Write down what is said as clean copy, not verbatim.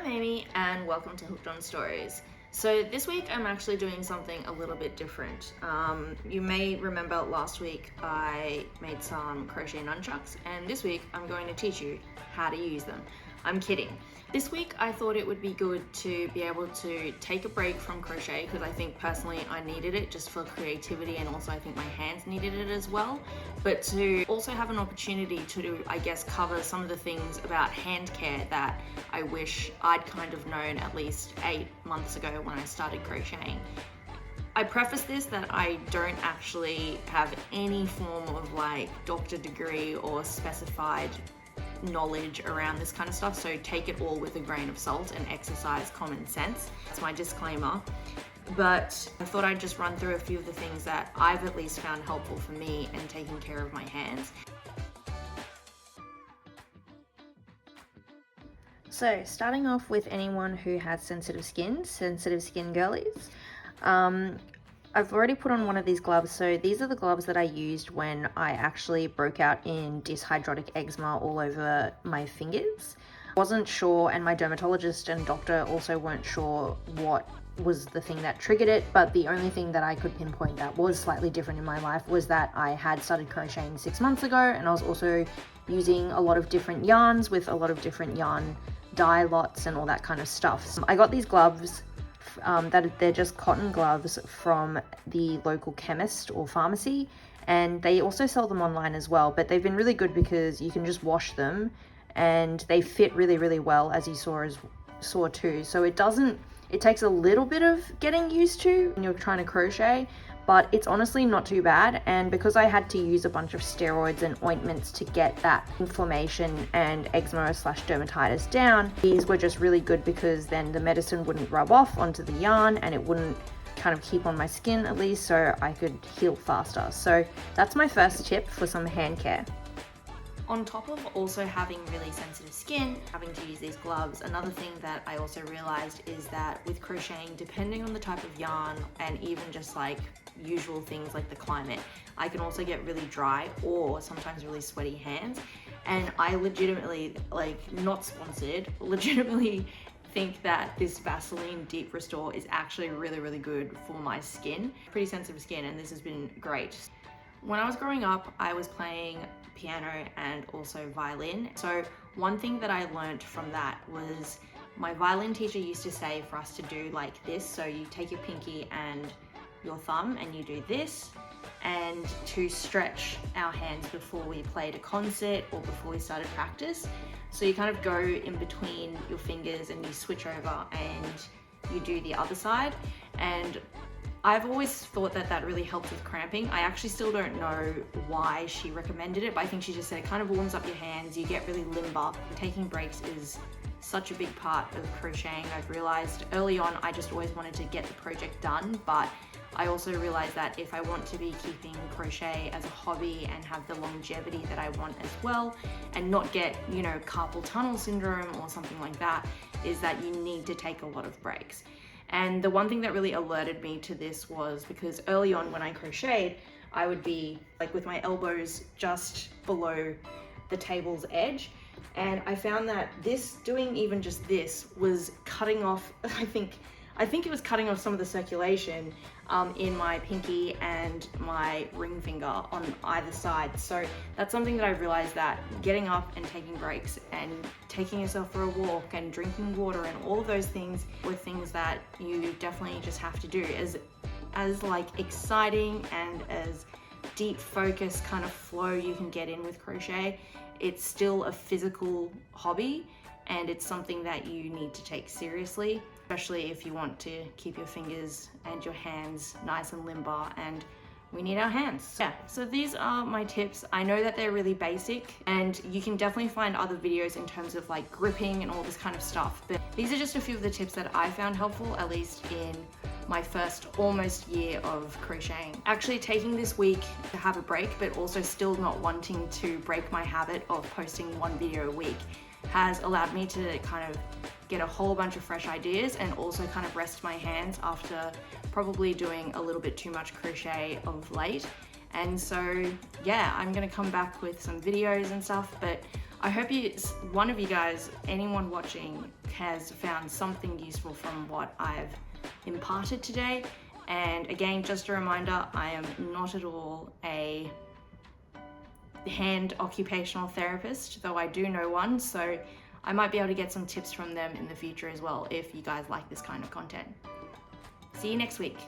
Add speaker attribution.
Speaker 1: Amy and welcome to Hooked on Stories. So this week I'm actually doing something a little bit different. You may remember last week I made some crochet nunchucks, and this week I'm going to teach you how to use them. I'm kidding. This week I thought it would be good to be able to take a break from crochet, because I think personally I needed it just for creativity, and also I think my hands needed it as well, but to also have an opportunity to, I guess, cover some of the things about hand care that I wish I'd kind of known at least 8 months ago when I started crocheting. I preface this that I don't actually have any form of like doctor degree or specified knowledge around this kind of stuff, so take it all with a grain of salt and exercise common sense. That's my disclaimer. But I thought I'd just run through a few of the things that I've at least found helpful for me in taking care of my hands. So starting off with anyone who has sensitive skin girlies, I've already put on one of these gloves. So these are the gloves that I used when I actually broke out in dyshydrotic eczema all over my fingers. Wasn't sure, and my dermatologist and doctor also weren't sure what was the thing that triggered it, but the only thing that I could pinpoint that was slightly different in my life was that I had started crocheting 6 months ago, and I was also using a lot of different yarns with a lot of different yarn dye lots and all that kind of stuff. So I got these gloves they're just cotton gloves from the local chemist or pharmacy, and they also sell them online as well, but they've been really good because you can just wash them and they fit really well, as you saw too. So it takes a little bit of getting used to when you're trying to crochet, but it's honestly not too bad. And because I had to use a bunch of steroids and ointments to get that inflammation and eczema / dermatitis down, these were just really good because then the medicine wouldn't rub off onto the yarn and it wouldn't kind of keep on my skin, at least, so I could heal faster. So that's my first tip for some hand care. On top of also having really sensitive skin, having to use these gloves, another thing that I also realized is that with crocheting, depending on the type of yarn and even just like usual things like the climate, I can also get really dry or sometimes really sweaty hands. And I legitimately, like, not sponsored, legitimately think that this Vaseline Deep Restore is actually really good for my skin. Pretty sensitive skin, and this has been great. When I was growing up, I was playing piano and also violin. So one thing that I learned from that was my violin teacher used to say for us to do like this. So you take your pinky and your thumb and you do this, and to stretch our hands before we played a concert or before we started practice. So you kind of go in between your fingers and you switch over and you do the other side. And I've always thought that that really helps with cramping. I actually still don't know why she recommended it, but I think she just said it kind of warms up your hands, you get really limber. Taking breaks is such a big part of crocheting. I've realized early on I just always wanted to get the project done, but I also realized that if I want to be keeping crochet as a hobby and have the longevity that I want as well, and not get, you know, carpal tunnel syndrome or something like that, is that you need to take a lot of breaks. And the one thing that really alerted me to this was because early on when I crocheted, I would be like with my elbows just below the table's edge. And I found that doing even just this was cutting off, I think it was cutting off some of the circulation in my pinky and my ring finger on either side. So that's something that I've realized, that getting up and taking breaks and taking yourself for a walk and drinking water and all of those things were things that you definitely just have to do. As like exciting and as deep focus kind of flow you can get in with crochet, it's still a physical hobby, and it's something that you need to take seriously, especially if you want to keep your fingers and your hands nice and limber, and we need our hands. Yeah, so these are my tips. I know that they're really basic, and you can definitely find other videos in terms of like gripping and all this kind of stuff, but these are just a few of the tips that I found helpful, at least in my first almost year of crocheting. Actually taking this week to have a break, but also still not wanting to break my habit of posting one video a week, has allowed me to kind of get a whole bunch of fresh ideas and also kind of rest my hands after probably doing a little bit too much crochet of late. And so yeah, I'm gonna come back with some videos and stuff, but
Speaker 2: I hope one of you guys, anyone watching, has found something useful from what I've imparted today. And again, just a reminder, I am not at all a hand occupational therapist, though I do know one, so I might be able to get some tips from them in the future as well if you guys like this kind of content. See you next week.